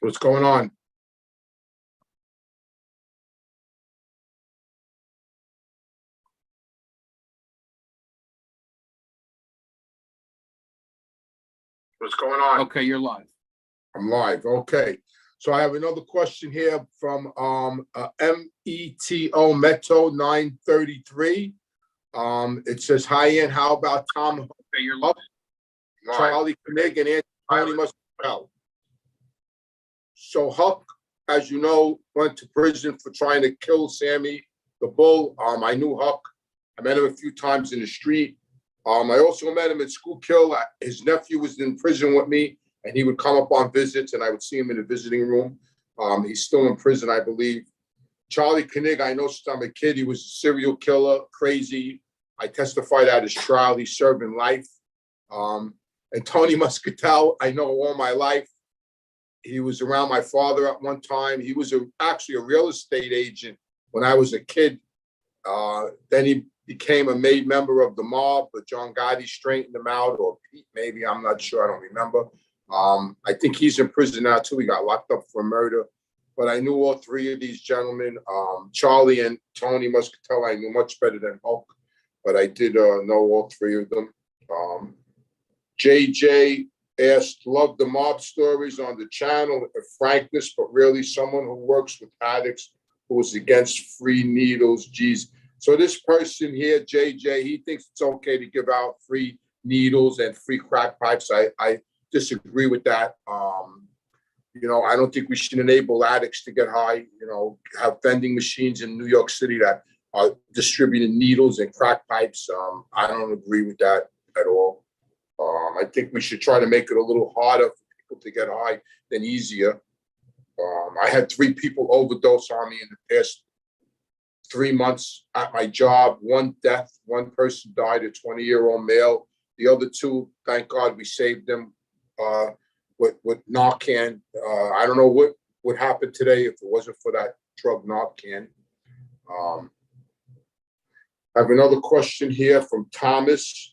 What's going on? What's going on? Okay, you're live. I'm live. Okay. So I have another question here from METO Meto 933. It says, hi, Ian. How about Tom? Okay, you're live. Charlie Knig and Anthony Muscatell. So Huck, as you know, went to prison for trying to kill Sammy the Bull. I knew Huck. I met him a few times in the street. I also met him at Schuylkill. His nephew was in prison with me, and he would come up on visits, and I would see him in the visiting room. He's still in prison, I believe. Charlie Knig, I know since I'm a kid, he was a serial killer, crazy. I testified at his trial. He's serving life. And Tony Muscatell, I know all my life. He was around my father at one time. He was actually a real estate agent when I was a kid. Then he became a made member of the mob, but John Gotti straightened him out, or Pete, maybe, I'm not sure, I don't remember. I think he's in prison now too. He got locked up for murder. But I knew all three of these gentlemen. Charlie and Tony Muscatell, I knew much better than Hulk, but I did know all three of them. JJ asked, love the mob stories on the channel, frankness, but really someone who works with addicts who is against free needles. Geez. So this person here, JJ, he thinks it's okay to give out free needles and free crack pipes. I disagree with that. You know, I don't think we should enable addicts to get high, you know, have vending machines in New York City that are distributing needles and crack pipes. I don't agree with that at all. I think we should try to make it a little harder for people to get high than easier. I had 3 people overdose on me in the past 3 months at my job. 1 death, 1 person died, a 20-year-old male. The other 2, thank God we saved them with Narcan. I don't know what would happen today if it wasn't for that drug Narcan. I have another question here from Thomas.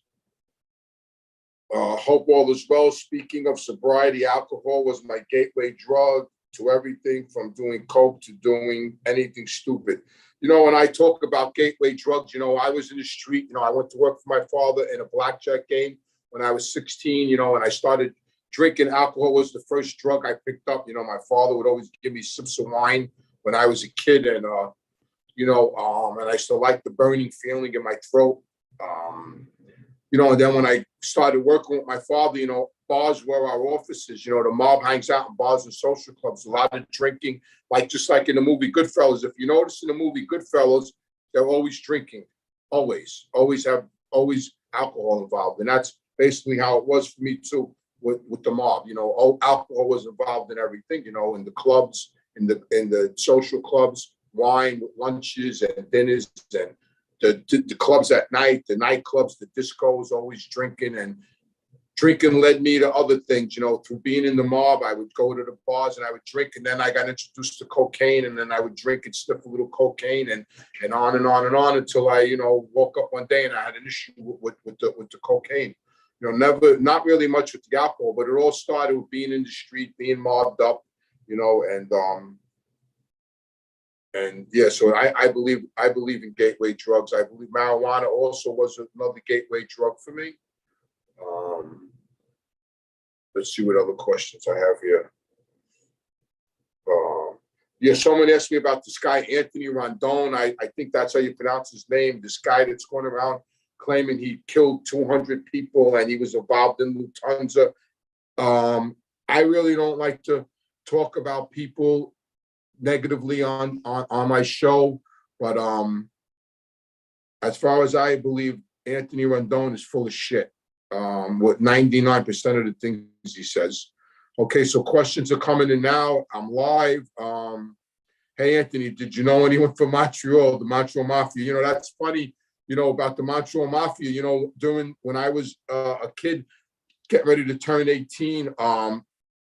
Hope all is well. Speaking of sobriety, alcohol was my gateway drug to everything from doing coke to doing anything stupid. You know, when I talk about gateway drugs, you know, I was in the street. You know, I went to work for my father in a blackjack game when I was 16, you know, and I started drinking. Alcohol was the first drug I picked up. You know, my father would always give me sips of wine when I was a kid. And, you know, and I still like the burning feeling in my throat. You know, and then when I started working with my father, you know, bars were our offices. You know, the mob hangs out in bars and social clubs, a lot of drinking, like just like in the movie Goodfellas. If you notice in the movie Goodfellas, they're always drinking, always alcohol involved. And that's basically how it was for me too with the mob. You know, alcohol was involved in everything, you know, in the clubs, in the social clubs, wine, lunches and dinners, and the clubs at night, the nightclubs, the discos, always drinking. And drinking led me to other things, you know, through being in the mob. I would go to the bars and I would drink, and then I got introduced to cocaine, and then I would drink and sniff a little cocaine, and on and on and on until I, you know, woke up one day and I had an issue with the cocaine. You know, not really much with the alcohol, but it all started with being in the street, being mobbed up, you know, and yeah, so I believe in gateway drugs. I believe marijuana also was another gateway drug for me. Let's see what other questions I have here. Yeah, someone asked me about this guy, Anthony Rondon. I think that's how you pronounce his name. This guy that's going around claiming he killed 200 people and he was involved in Lufthansa. I really don't like to talk about people negatively on my show, but as far as I believe, Anthony Rondon is full of shit. With 99% of the things he says. Okay, so questions are coming in now. I'm live. Hey, Anthony, did you know anyone from Montreal, the Montreal Mafia? You know, that's funny, you know, about the Montreal Mafia. You know, when I was a kid, getting ready to turn 18,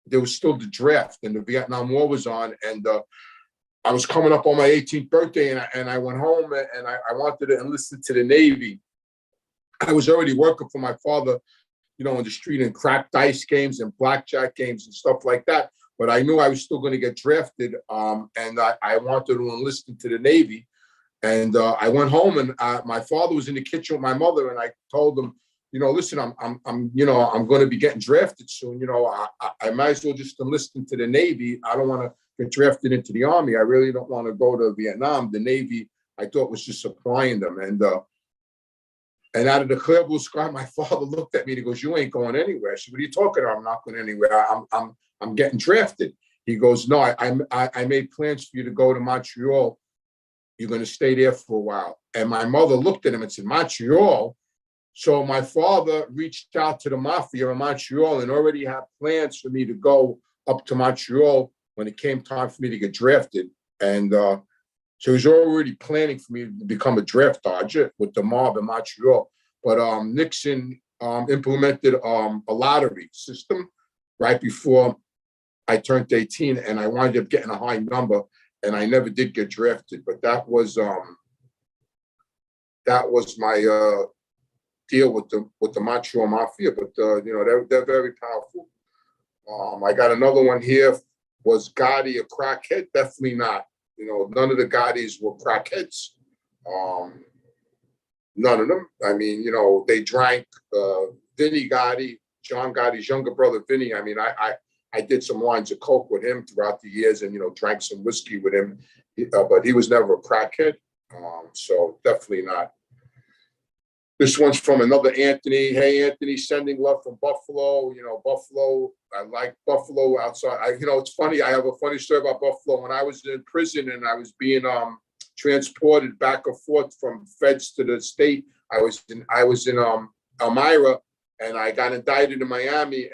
there was still the draft and the Vietnam War was on. And I was coming up on my 18th birthday, and I went home and I wanted to enlist into the Navy. I was already working for my father, you know, in the street in crack dice games and blackjack games and stuff like that. but I knew I was still going to get drafted. And I wanted to enlist into the Navy. And I went home, and my father was in the kitchen with my mother, and I told him, listen, I'm going to be getting drafted soon. I might as well just enlist into the Navy. I don't want to get drafted into the Army. I really don't want to go to Vietnam. The Navy, I thought, was just supplying them. And out of the clear blue sky, my father looked at me and he goes, "You ain't going anywhere." I said, "What are you talking about? I'm not going anywhere. I'm getting drafted." He goes, "No, I made plans for you to go to Montreal. You're going to stay there for a while." And my mother looked at him and said, "Montreal?" So my father reached out to the Mafia in Montreal and already had plans for me to go up to Montreal when it came time for me to get drafted. And so he was already planning for me to become a draft dodger with the mob in Montreal. But Nixon implemented a lottery system right before I turned 18, and I wound up getting a high number, and I never did get drafted. But that was my deal with the Montreal Mafia. But they're very powerful. I got another one here. Was Gotti a crackhead? Definitely not. None of the Gottis were crackheads. None of them. I mean, they drank. Vinny Gotti, John Gotti's younger brother, Vinny. I mean, I did some lines of coke with him throughout the years, and drank some whiskey with him, but he was never a crackhead. So definitely not. This one's from another Anthony. Hey, Anthony, sending love from Buffalo. Buffalo. I like Buffalo outside. It's funny. I have a funny story about Buffalo. When I was in prison and I was being transported back and forth from feds to the state, I was in Elmira, and I got indicted in Miami,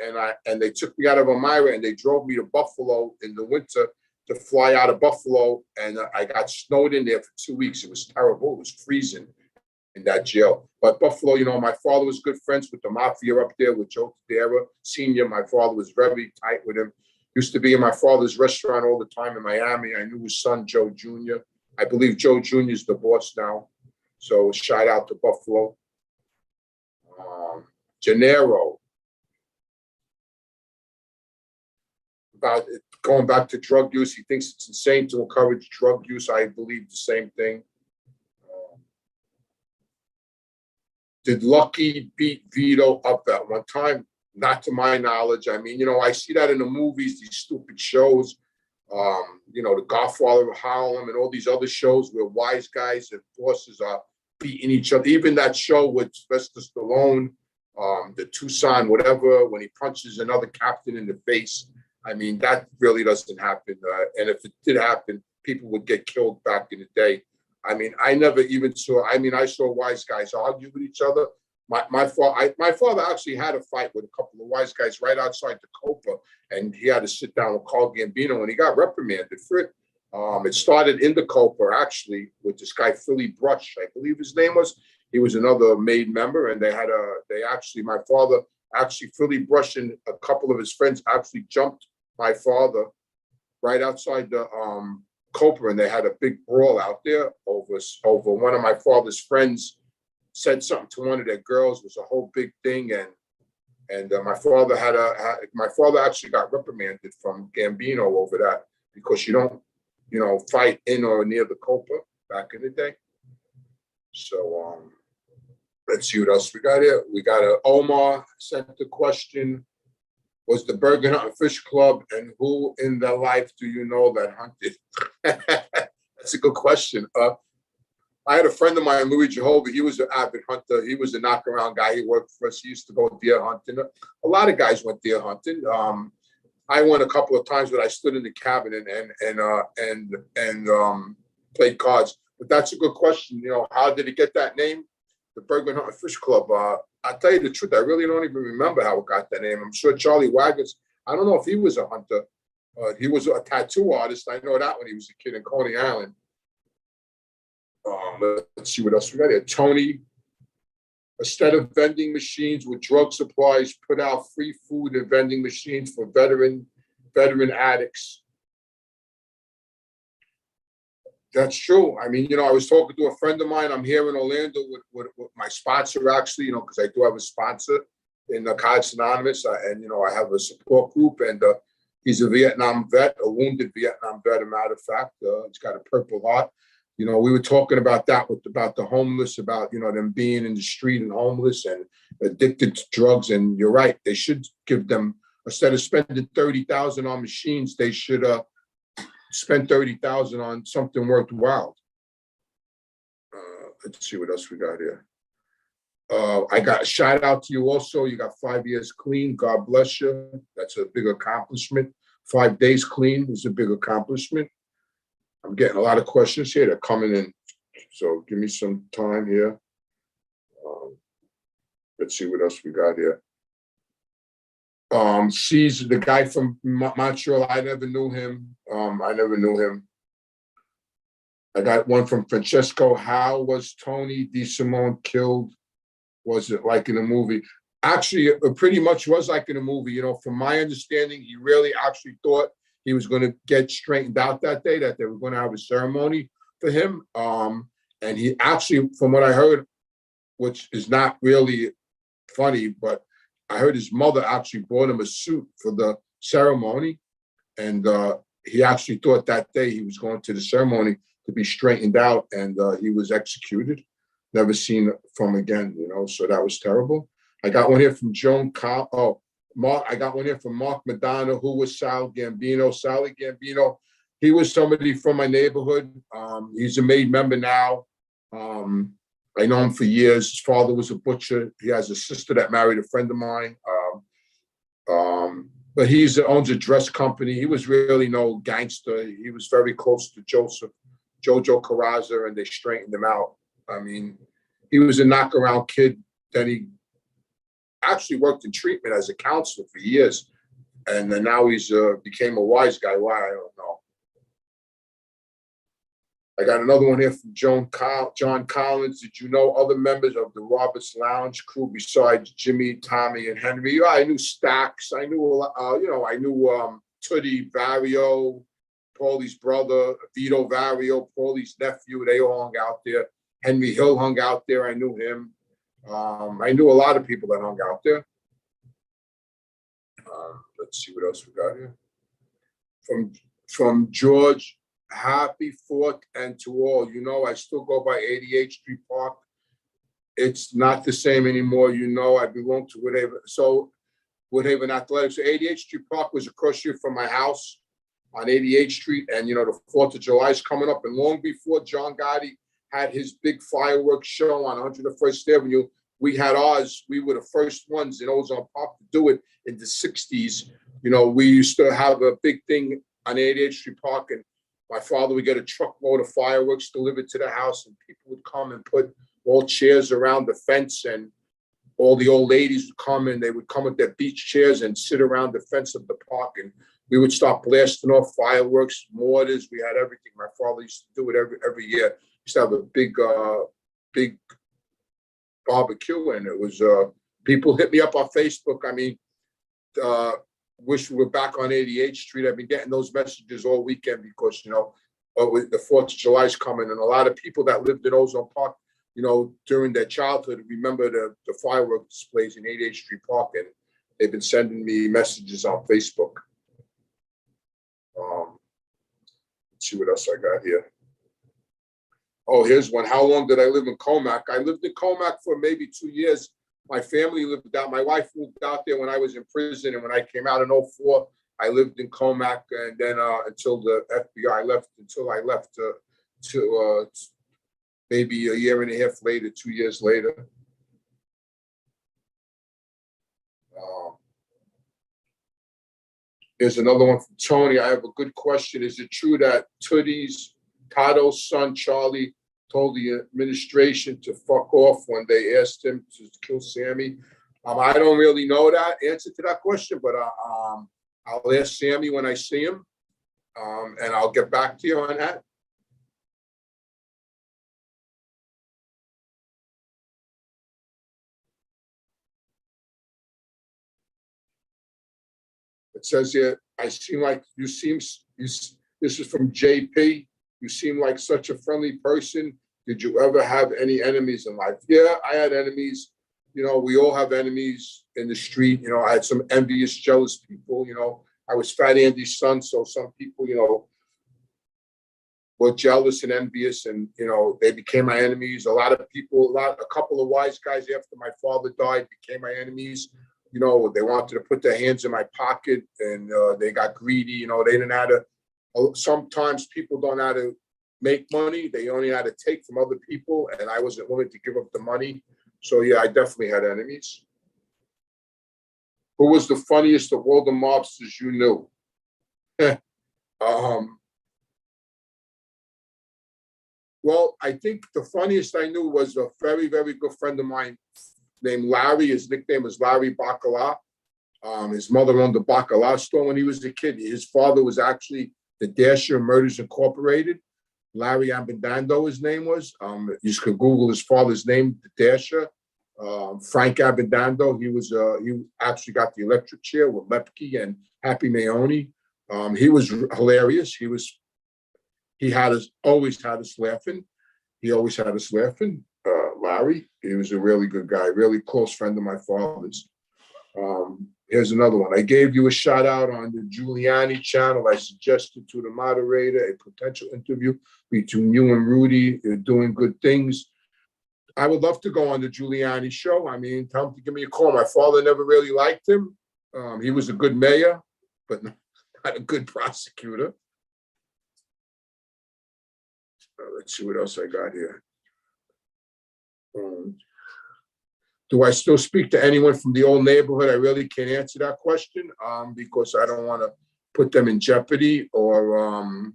and they took me out of Elmira and they drove me to Buffalo in the winter to fly out of Buffalo, and I got snowed in there for 2 weeks. It was terrible. It was freezing in that jail. But Buffalo, my father was good friends with the Mafia up there, with Joe Tadera Sr. My father was very tight with him. Used to be in my father's restaurant all the time in Miami. I knew his son, Joe Jr. I believe Joe Jr. is the boss now. So shout out to Buffalo. Gennaro. About going back to drug use, he thinks it's insane to encourage drug use. I believe the same thing. Did Lucky beat Vito up at one time? Not to my knowledge. I mean, I see that in the movies, these stupid shows, the Godfather of Harlem and all these other shows where wise guys and bosses are beating each other. Even that show with Sylvester Stallone, the Tucson, whatever, when he punches another captain in the face. I mean, that really doesn't happen. And if it did happen, people would get killed back in the day. I mean, I never even saw. I mean, I saw wise guys argue with each other. My father actually had a fight with a couple of wise guys right outside the Copa, and he had to sit down with Carl Gambino, and he got reprimanded for it. It started in the Copa actually with this guy Philly Brush, I believe his name was. He was another made member, and my father actually Philly Brush and a couple of his friends actually jumped my father right outside the Copa, and they had a big brawl out there over one of my father's friends said something to one of their girls. It was a whole big thing, and my father actually got reprimanded from Gambino over that, because you don't fight in or near the Copa back in the day. So let's see what else we got here. We got Omar sent the question. Was the Bergen Hunt Fish Club, and who in their life do you know that hunted? That's a good question. I had a friend of mine, Louis Jehovah. He was an avid hunter. He was a knockaround guy. He worked for us. He used to go deer hunting. A lot of guys went deer hunting. I went a couple of times, but I stood in the cabin and played cards. But that's a good question. How did he get that name? The Bergen Hunt Fish Club. I'll tell you the truth, I really don't even remember how it got that name. I'm sure Charlie Waggers, I don't know if he was a hunter. He was a tattoo artist. I know that when he was a kid in Coney Island. Let's see what else we got here. Tony, instead of vending machines with drug supplies, put out free food and vending machines for veteran addicts. That's true. I mean, I was talking to a friend of mine. I'm here in Orlando with my sponsor, actually, because I do have a sponsor in Narcotics Anonymous, and I have a support group, and He's a Vietnam vet, a wounded Vietnam vet, a matter of fact. He's got a Purple Heart. You know, we were talking about that about the homeless, about, you know, them being in the street and homeless and addicted to drugs. And you're right, they should give them, instead of spending 30,000 on machines, they should spend 30,000 on something worthwhile. Let's see what else we got here. I got a shout out to you also. You got 5 years clean. God bless you. That's a big accomplishment. 5 days clean is a big accomplishment. I'm getting a lot of questions here. They're coming in. So give me some time here. Let's see what else we got here. Caesar, the guy from Montreal, I never knew him. I got one from Francesco. How was Tony DeSimone killed? Was it like in a movie? Actually, it pretty much was like in a movie. You know, from my understanding, he really actually thought he was going to get straightened out that day, that they were going to have a ceremony for him. And he actually, from what I heard, which is not really funny, but I heard his mother actually bought him a suit for the ceremony. And he actually thought that day he was going to the ceremony to be straightened out, and he was executed. Never seen from again, you know, so that was terrible. I got one here from I got one here from Mark Madonna. Who was Sal Gambino? Sally Gambino, he was somebody from my neighborhood. He's a made member now. I know him for years. His father was a butcher. He has a sister that married a friend of mine. But he owns a dress company. He was really no gangster. He was very close to Jojo Carrazza, and they straightened him out. I mean, he was a knockaround kid. Then he actually worked in treatment as a counselor for years. And then now he's became a wise guy. Why, I don't know. I got another one here from John Collins. Did you know other members of the Roberts Lounge crew besides Jimmy, Tommy, and Henry? Yeah, I knew Stax. I knew, I knew Tootie, Vario, Paulie's brother, Vito Vario, Paulie's nephew. They all hung out there. Henry Hill hung out there. I knew him. I knew a lot of people that hung out there. Let's see what else we got here. From George, happy 4th and to all. You know, I still go by 88th Street Park. It's not the same anymore. You know, I belong to Woodhaven Athletics. So 88th Street Park was across the street from my house on 88th Street. And, you know, the 4th of July is coming up. And long before John Gotti had his big fireworks show on 101st Avenue, we had ours. We were the first ones in Ozone Park to do it in the 60s. You know, we used to have a big thing on 88th Street Park, and my father would get a truckload of fireworks delivered to the house, and people would come and put all chairs around the fence, and all the old ladies would come, and they would come with their beach chairs and sit around the fence of the park, and we would start blasting off fireworks, mortars. We had everything. My father used to do it every year. He used to have a big barbecue, and it was people hit me up on Facebook. I mean, wish we were back on 88th Street. I've been getting those messages all weekend because, you know, the 4th of July is coming, and a lot of people that lived in Ozone Park, you know, during their childhood remember the firework displays in 88th Street Park, and they've been sending me messages on Facebook. Let's see what else I got here. Oh, here's one. How long did I live in Comac? I lived in Comac for maybe 2 years. My family lived out. My wife moved out there when I was in prison, and when I came out in 2004, I lived in Comac, and then until the FBI left, until I left to maybe a year and a half later, 2 years later. Here's another one from Tony. I have a good question. Is it true that Todo's son, Charlie, told the administration to fuck off when they asked him to kill Sammy? I don't really know that answer to that question, but I'll ask Sammy when I see him, and I'll get back to you on that. It says here, this is from JP. You seem like such a friendly person. Did you ever have any enemies in life? Yeah, I had enemies. You know, we all have enemies in the street. You know, I had some envious, jealous people. You know, I was Fat Andy's son, so some people, were jealous and envious, and they became my enemies. A lot of people, a couple of wise guys after my father died became my enemies. They wanted to put their hands in my pocket, and they got greedy. They didn't know how to. Sometimes people don't know how to make money; they only know how to take from other people, and I wasn't willing to give up the money. So yeah, I definitely had enemies. Who was the funniest of all the mobsters you knew? Well, I think the funniest I knew was a very, very good friend of mine named Larry. His nickname was Larry Bacala. His mother owned the Bacala store when he was a kid. His father was actually the Dasher Murders Incorporated. Larry Abendando, his name was. You could Google his father's name, the Dasher. Frank Abendando. He actually got the electric chair with Lepke and Happy Mayoni. He was hilarious. He always had us laughing. Larry, he was a really good guy, really close friend of my father's. Here's another one. I gave you a shout out on the Giuliani channel. I suggested to the moderator a potential interview between you and Rudy. You're doing good things. I would love to go on the Giuliani show. I mean, tell him to give me a call. My father never really liked him. He was a good mayor, but not a good prosecutor. Let's see what else I got here. Do I still speak to anyone from the old neighborhood? I really can't answer that question because I don't want to put them in jeopardy or,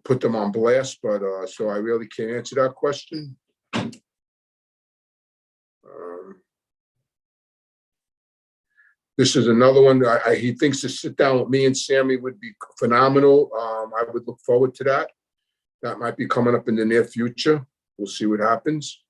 put them on blast. But so I really can't answer that question. This is another one. He thinks to sit down with me and Sammy would be phenomenal. I would look forward to that. That might be coming up in the near future. We'll see what happens.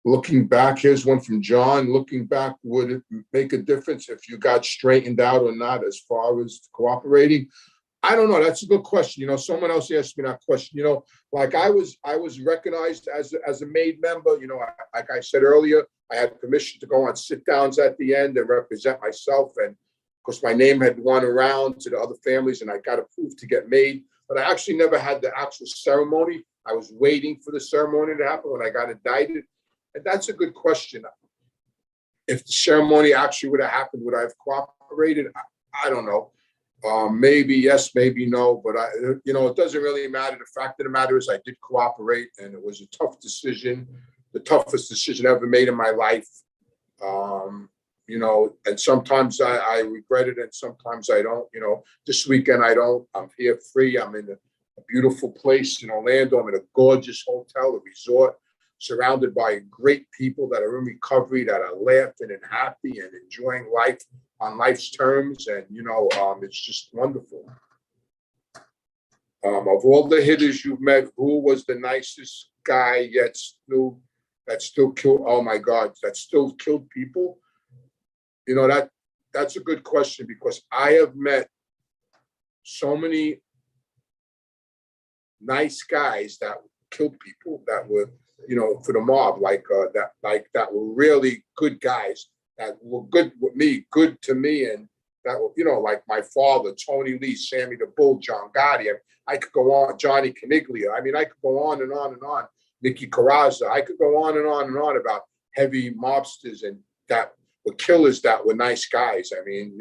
Looking back, here's one from John. Looking back, would it make a difference if you got straightened out or not as far as cooperating? I don't know. That's a good question. Someone else asked me that question. Like I was recognized as a made member. Like I said earlier, I had permission to go on sit downs at the end and represent myself, and because my name had gone around to the other families, and I got approved to get made. But I actually never had the actual ceremony. I was waiting for the ceremony to happen when I got indicted, and that's a good question. If the ceremony actually would have happened, would I have cooperated? I don't know. Maybe yes, maybe no, but it doesn't really matter. The fact of the matter is I did cooperate, and it was a tough decision, the toughest decision ever made in my life. And sometimes I regret it and sometimes I don't. This weekend I don't. I'm here free. I'm in a beautiful place in Orlando. I'm in a gorgeous hotel, a resort, surrounded by great people that are in recovery, that are laughing and happy and enjoying life on life's terms, and it's just wonderful. Of all the hitters you've met, who was the nicest guy that still killed? Oh my God, that still killed people. That's a good question because I have met so many nice guys that killed people that were, for the mob, that were really good guys that were good with me, good to me, and that were, like my father, Tony Lee, Sammy the Bull, John Gotti. I could go on, Johnny Caniglia. I mean, I could go on and on and on. Nicky Carrazza. I could go on and on and on about heavy mobsters and that were killers that were nice guys. I mean,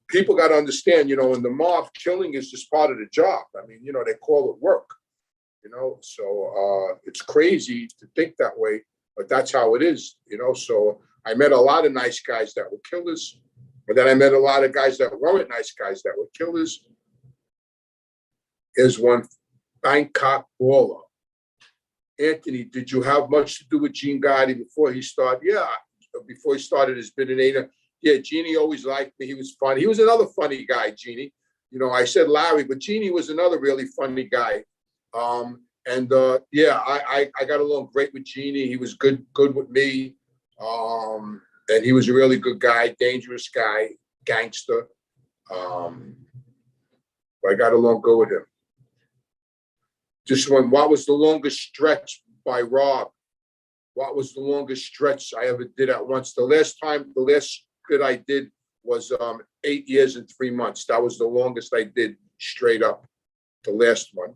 people got to understand, in the mob, killing is just part of the job. I mean, they call it work, so it's crazy to think that way, but that's how it is, so I met a lot of nice guys that were killers, but then I met a lot of guys that weren't nice guys that were killers. Here's one, Bangkok baller. Anthony, did you have much to do with Gene Gotti before he started? Yeah, before he started his Bidinator. Yeah, Jeannie always liked me. He was funny. He was another funny guy, Jeannie. I said Larry, but Jeannie was another really funny guy. Yeah, I got along great with Jeannie. He was good with me. And he was a really good guy, dangerous guy, gangster. I got along good with him. Just one, what was the longest stretch by Rob? what was the longest stretch I ever did at once? The last bit I did was 8 years and 3 months. That was the longest I did straight up. The last one.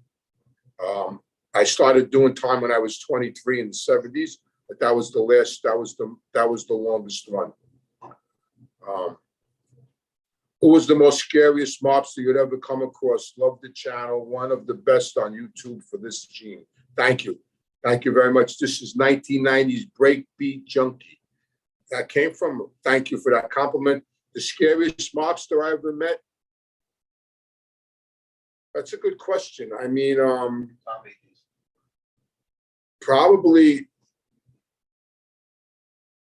I started doing time when I was 23 in the 70s, but that was the longest one. Who was the most scariest mobster you'd ever come across? Love the channel. One of the best on YouTube for this gene. Thank you. Thank you very much. This is 1990s Breakbeat Junkie. That came from, thank you for that compliment. The scariest mobster I ever met? That's a good question. I mean, probably,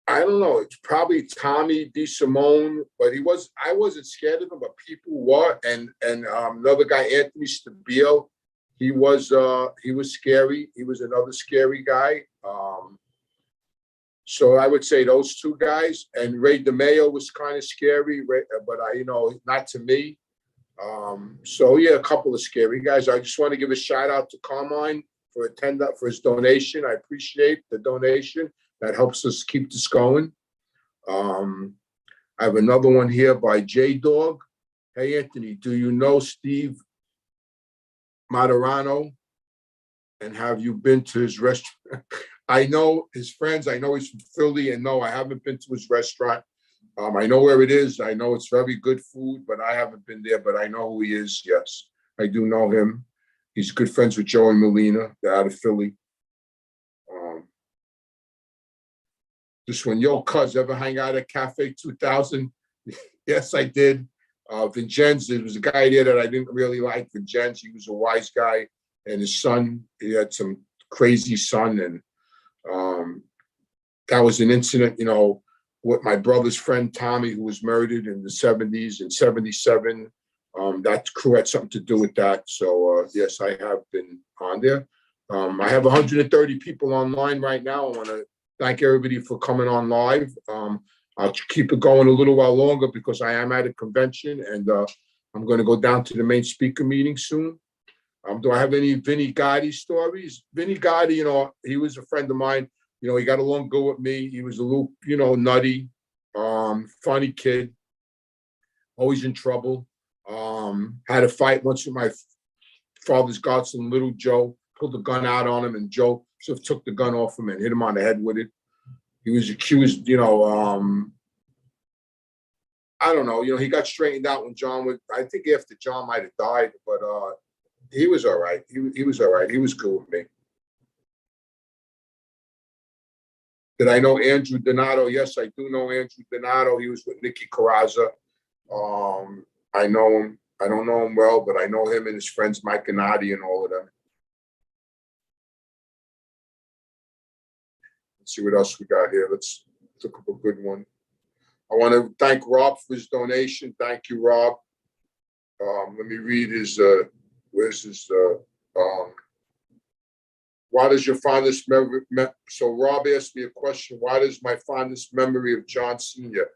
I don't know. It's probably Tommy DeSimone, but I wasn't scared of him, but people were. And another guy, Anthony Stabile, he was scary. He was another scary guy. So I would say those two guys. And Ray DeMayo was kind of scary, but not to me. So yeah, a couple of scary guys. I just want to give a shout out to Carmine for his donation. I appreciate the donation. That helps us keep this going. I have another one here by J-Dog. Hey, Anthony, do you know Steve Materano? And have you been to his restaurant? I know his friends. I know he's from Philly. And no, I haven't been to his restaurant. I know where it is. I know it's very good food, but I haven't been there. But I know who he is. Yes, I do know him. He's good friends with Joey Molina. They're out of Philly. This one, yo, cuz, ever hang out at Cafe 2000? Yes, I did. Vincenz, there was a guy there that I didn't really like. Vincenz, he was a wise guy. And his son, he had some crazy son. And that was an incident, with my brother's friend, Tommy, who was murdered in the 70s and 77. That crew had something to do with that. So, yes, I have been on there. I have 130 people online right now. I want to thank everybody for coming on live. I'll keep it going a little while longer because I am at a convention and I'm going to go down to the main speaker meeting soon. Do I have any Vinny Gotti stories? Vinny Gotti, he was a friend of mine. He got along good with me. He was a little, nutty, funny kid, always in trouble. Had a fight once with my father's godson, little Joe, pulled the gun out on him, and Joe sort of took the gun off him and hit him on the head with it. He was accused, I don't know, he got straightened out when I think after John might have died, but he was all right. He was all right. He was cool with me. Did I know Andrew Donato? Yes, I do know Andrew Donato. He was with Nicky Carrazza. I know him. I don't know him well, but I know him and his friends, Mike Gennady and all of them. Let's see what else we got here. Let's look up a good one. I want to thank Rob for his donation. Thank you, Rob. Let me read his, where's his, what is your fondest memory? So Rob asked me a question. What is my fondest memory of John Sr.?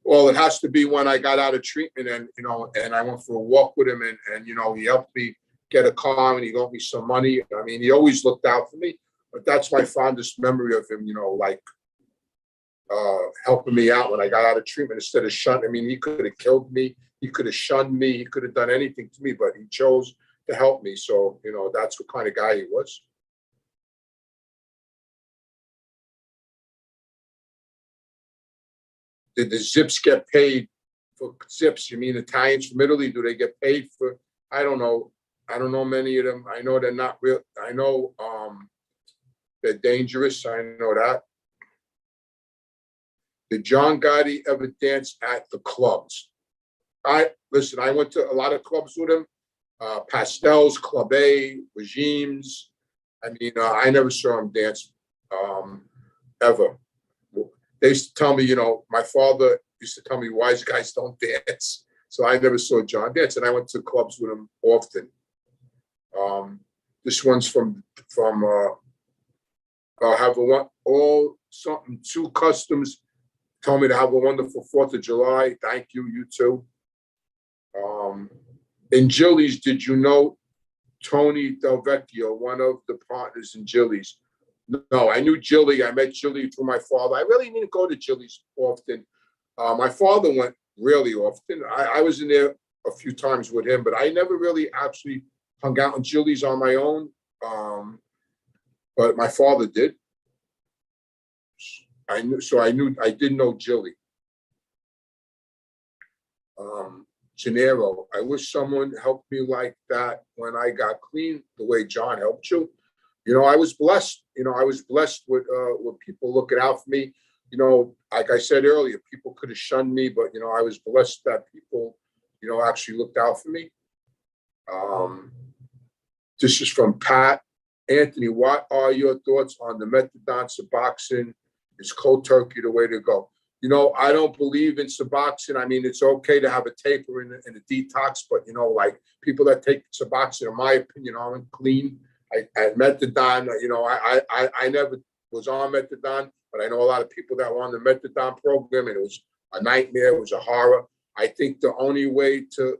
Well, it has to be when I got out of treatment and, and I went for a walk with him and he helped me get a car and he got me some money. I mean, he always looked out for me, but that's my fondest memory of him, helping me out when I got out of treatment instead of shunning. I mean, he could have killed me. He could have shunned me. He could have done anything to me, but he chose to help me. So, that's what kind of guy he was. Did the Zips get paid for Zips? You mean Italians from Italy? Do they get paid for? I don't know. I don't know many of them. I know they're not real. I know they're dangerous. I know that. Did John Gotti ever dance at the clubs? I went to a lot of clubs with him. Pastels, Club A, Regimes. I mean, I never saw him dance ever. They used to tell me, my father used to tell me wise guys don't dance. So I never saw John dance, and I went to clubs with him often. This one's from have two customs tell me to have a wonderful 4th of July. Thank you, you too. In Gillies, did you know Tony Del Vecchio, one of the partners in Gillies? No, I knew Jilly. I met Jilly through my father. I really didn't go to Jilly's often. My father went really often. I was in there a few times with him, but I never really actually hung out in Jilly's on my own. But my father did. I did know Jilly. Gennaro, I wish someone helped me like that when I got clean, the way John helped you. I was blessed. I was blessed with people looking out for me. Like I said earlier, people could have shunned me, but I was blessed that people, actually looked out for me. This is from Pat. Anthony, what are your thoughts on the methadone Suboxone? Is cold turkey the way to go? I don't believe in Suboxone. I mean, it's okay to have a taper and a detox, but like people that take Suboxone, in my opinion, aren't clean. Methadone, I never was on methadone, but I know a lot of people that were on the methadone program, and it was a nightmare. It was a horror. I think the only way to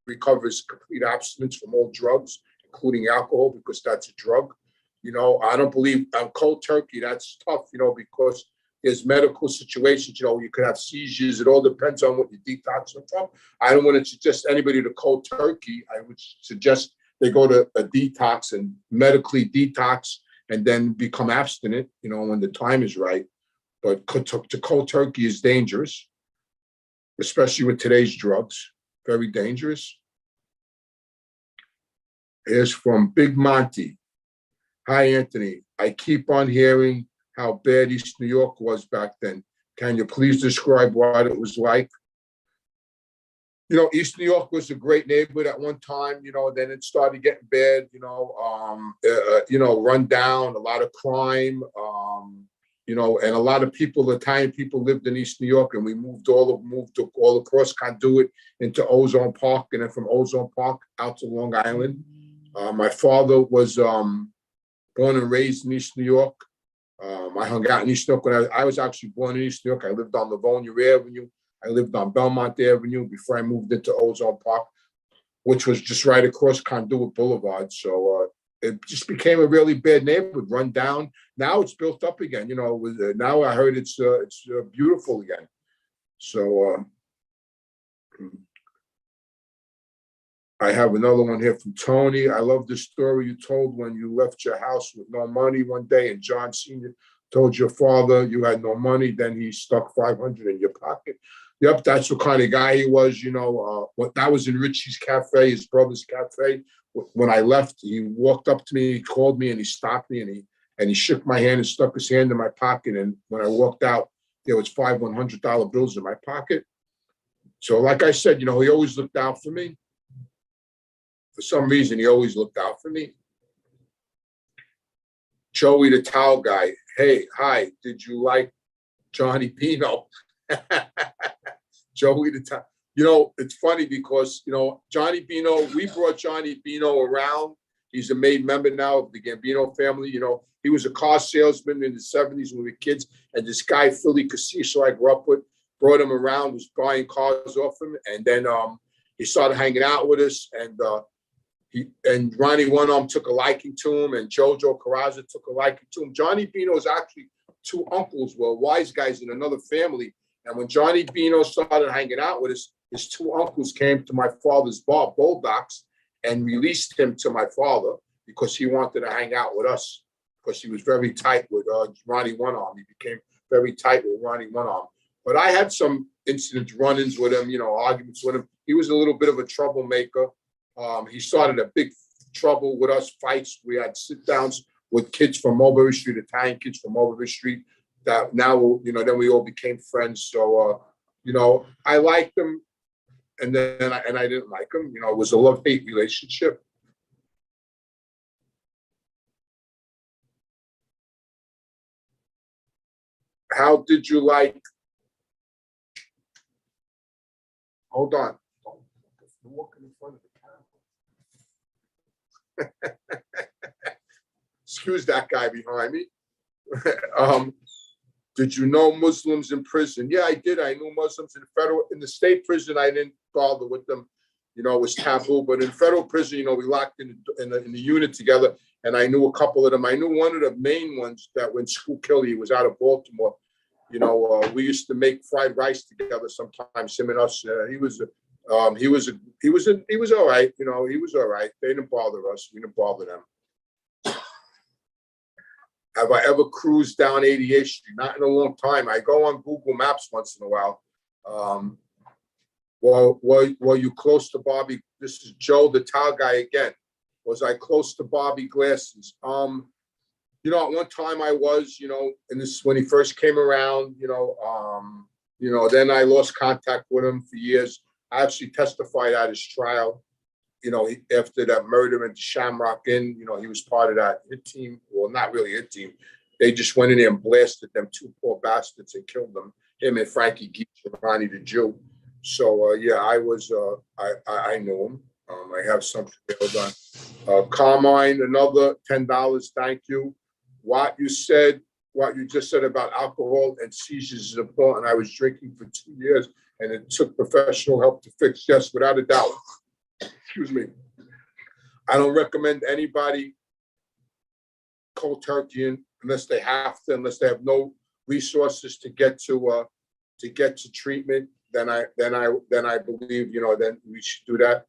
recover is complete abstinence from all drugs, including alcohol, because that's a drug. I don't believe on cold turkey. That's tough, because there's medical situations. You could have seizures. It all depends on what you're detoxing from. I don't want to suggest anybody to cold turkey. I would suggest they go to a detox and medically detox and then become abstinent, when the time is right. But to cold turkey is dangerous, especially with today's drugs. Very dangerous. Here's from Big Monty. Hi, Anthony. I keep on hearing how bad East New York was back then. Can you please describe what it was like? East New York was a great neighborhood at one time, then it started getting bad, run down, a lot of crime, and a lot of people, Italian people lived in East New York, and we moved all across Conduit into Ozone Park, and then from Ozone Park out to Long Island. My father was born and raised in East New York. I hung out in East New York when I was actually born in East New York. I lived on Livonia Avenue. I lived on Belmont Avenue before I moved into Ozone Park, which was just right across Conduit Boulevard. So it just became a really bad neighborhood, run down. Now it's built up again. Now I heard it's beautiful again. So I have another one here from Tony. I love the story you told when you left your house with no money one day, and John Sr. told your father you had no money. Then he stuck $500 in your pocket. Yep, that's what kind of guy he was. That was in Richie's Cafe, his brother's cafe. When I left, he walked up to me, he called me, and he stopped me, and he shook my hand and stuck his hand in my pocket. And when I walked out, there was $5 $100 bills in my pocket. So, like I said, he always looked out for me. For some reason, he always looked out for me. Joey the towel guy. Hey, hi, did you like Johnny Pino? Joey the towel. It's funny because, Johnny Pino, we brought Johnny Pino around. He's a made member now of the Gambino family. He was a car salesman in the 70s when we were kids. And this guy, Philly Casiso, I grew up with, brought him around, was buying cars off him. And then he started hanging out with us. And Ronnie One-Arm took a liking to him, and Jojo Carrazza took a liking to him. Johnny Bino's actually two uncles were wise guys in another family. And when Johnny Bino started hanging out with us, his two uncles came to my father's bar, Bulldogs, and released him to my father because he wanted to hang out with us because he was very tight with Ronnie One-Arm. He became very tight with Ronnie One-Arm. But I had some incidents, run-ins with him, arguments with him. He was a little bit of a troublemaker. He started a big trouble with us, fights. We had sit-downs with kids from Mulberry Street, Italian kids from Mulberry Street. That now, then we all became friends. So, I liked him, and then I didn't like him. It was a love-hate relationship. How did you like? Hold on. I'm walking in front of the camera. Excuse that guy behind me. Did you know Muslims in prison? Yeah, I did. I knew Muslims in the state prison. I didn't bother with them. it was taboo. But in federal prison, we locked in the unit together, and I knew a couple of them. I knew one of the main ones that when school killed, he was out of Baltimore. We used to make fried rice together sometimes. Him and us. He was all right. He was all right. They didn't bother us. We didn't bother them. Have I ever cruised down 88th Street? Not in a long time. I go on Google Maps once in a while. Were you close to Bobby? This is Joe, the towel guy again. Was I close to Bobby Glasses? At one time I was, and this when he first came around, then I lost contact with him for years. I actually testified at his trial. After that murder at the Shamrock Inn, he was part of that hit team. Well, not really hit team. They just went in there and blasted them two poor bastards and killed them. Him and Frankie Geach and Ronnie the Jew. So I was. I knew him. I have something else on. Carmine, another $10. Thank you. What you just said about alcohol and seizures is important. I was drinking for 2 years, and it took professional help to fix. Yes, without a doubt. Excuse me. I don't recommend anybody cold turkey unless they have to, unless they have no resources to get to treatment. Then I believe then we should do that.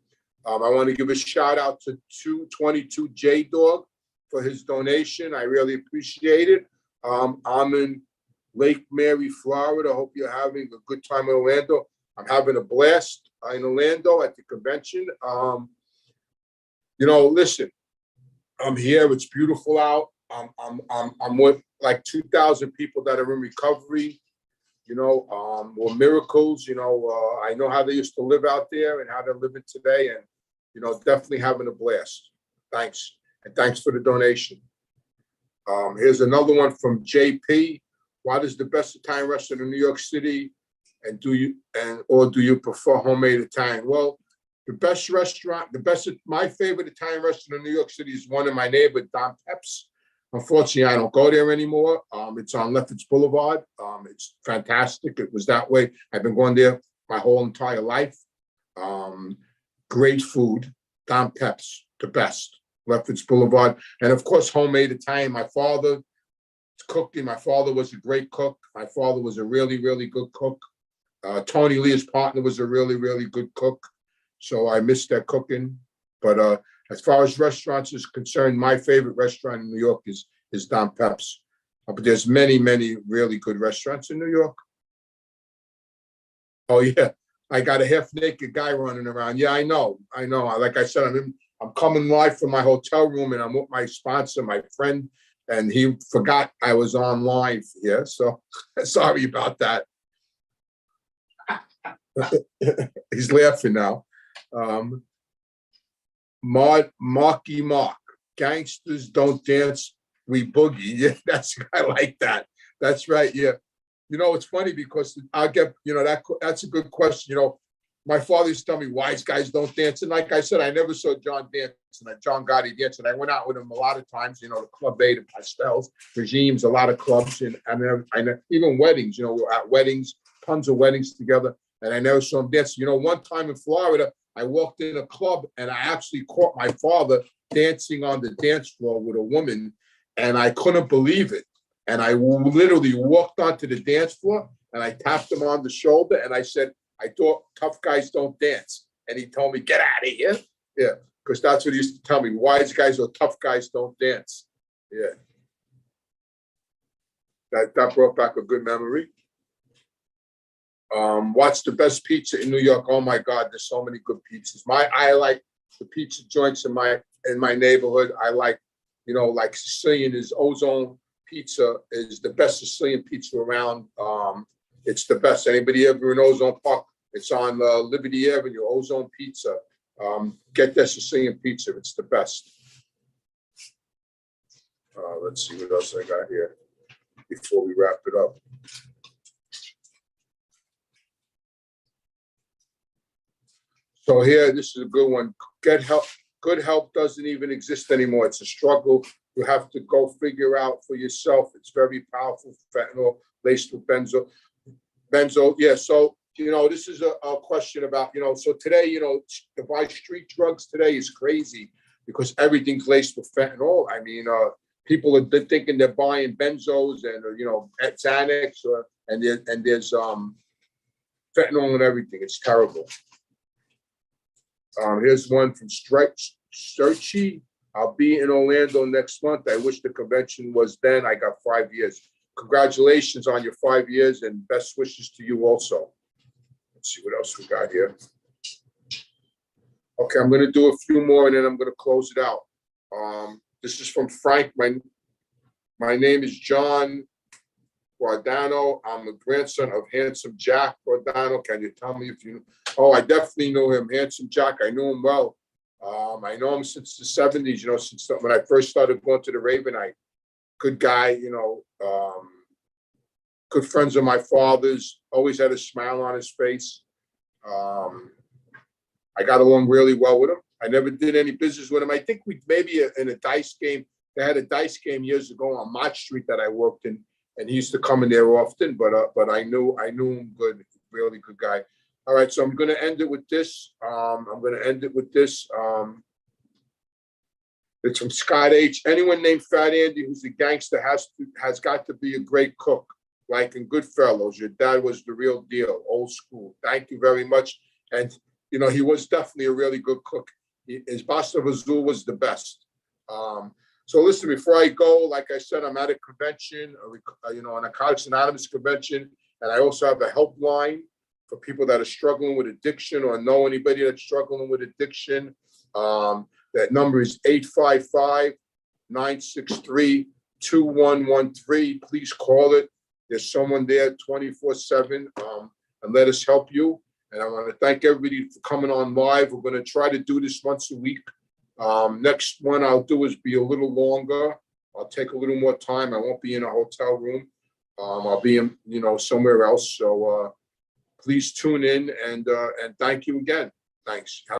I want to give a shout out to 222 J Dog for his donation. I really appreciate it. I'm in Lake Mary, Florida. I hope you're having a good time in Orlando. I'm having a blast in Orlando at the convention. Listen, I'm here. It's beautiful out. I'm with like 2,000 people that are in recovery. Or miracles. I know how they used to live out there and how they're living today, and definitely having a blast. Thanks, and thanks for the donation. Here's another one from JP. What is the best Italian restaurant in New York City? And do you prefer homemade Italian? Well, my favorite Italian restaurant in New York City is one in my neighborhood, Don Pep's. Unfortunately, I don't go there anymore. It's on Lefferts Boulevard. It's fantastic. It was that way. I've been going there my whole entire life. Great food. Don Pep's, the best. Lefferts Boulevard. And of course, homemade Italian. My father cooking. My father was a great cook. My father was a really, really good cook. Tony Lee, his partner, was a really, really good cook. So I miss their cooking. But as far as restaurants is concerned, my favorite restaurant in New York is Don Pep's. But there's many, many really good restaurants in New York. Oh yeah, I got a half-naked guy running around. Yeah, I know. Like I said, I'm coming live from my hotel room, and I'm with my sponsor, my friend, and he forgot I was online. Yeah, so sorry about that. He's laughing now. Marky Mark, gangsters don't dance, we boogie. Yeah, I like that. That's right. Yeah, it's funny because I'll get that's a good question. My father used to tell me wise guys don't dance, and like I said, I never saw John Gotti dance, and I went out with him a lot of times. The Club 8 and Pastels, Regimes, a lot of clubs, and I even weddings. We were at weddings, tons of weddings together, and I never saw him dance. One time in Florida, I walked in a club and I actually caught my father dancing on the dance floor with a woman, and I couldn't believe it. And I literally walked onto the dance floor and I tapped him on the shoulder and I said, I thought tough guys don't dance. And he told me, get out of here. Yeah, because that's what he used to tell me. Wise guys or tough guys don't dance. Yeah. That brought back a good memory. What's the best pizza in New York? Oh my God, there's so many good pizzas. I like the pizza joints in my neighborhood. I like, like Sicilian is Ozone Pizza is the best Sicilian pizza around. It's the best. Anybody ever in Ozone Park? It's on Liberty Avenue, Ozone Pizza. Get that Sicilian pizza. It's the best. Let's see what else I got here before we wrap it up. So here, this is a good one. Get help. Good help doesn't even exist anymore. It's a struggle. You have to go figure out for yourself. It's very powerful. Fentanyl laced with benzo. Yeah. So this is a question about, so today, to buy street drugs today is crazy because everything's laced with fentanyl. I mean, people are thinking they're buying benzos and, Xanax and there's fentanyl and everything. It's terrible. Here's one from Searchy. I'll be in Orlando next month. I wish the convention was then. I got 5 years. Congratulations on your 5 years and best wishes to you also. Let's see what else we got here. Okay, I'm going to do a few more and then I'm going to close it out. This is from Frank. My name is John Guardano. I'm a grandson of Handsome Jack Guardano. Can you tell me if you? Oh, I definitely know him. Handsome Jack. I knew him well. I know him since the 70s, since when I first started going to the Ravenite. Good guy, good friends of my father's, always had a smile on his face. I got along really well with him. I never did any business with him. I think we maybe in a dice game, they had a dice game years ago on Mott Street that I worked in, and he used to come in there often, but I knew him good, really good guy. All right, so I'm going to end it with this. It's from Scott H. Anyone named Fat Andy who's a gangster has got to be a great cook, like in Goodfellas. Your dad was the real deal, old school. Thank you very much. And, he was definitely a really good cook. His Basta Azul was the best. So listen, before I go, like I said, I'm at a convention, an Narcotics Anonymous convention, and I also have a helpline for people that are struggling with addiction or know anybody that's struggling with addiction. That number is 855-963-2113. Please call it. There's someone there 24/7, and let us help you. And I want to thank everybody for coming on live. We're going to try to do this once a week. Next one I'll do is be a little longer. I'll take a little more time. I won't be in a hotel room. I'll be in, somewhere else. So please tune in and thank you again. Thanks.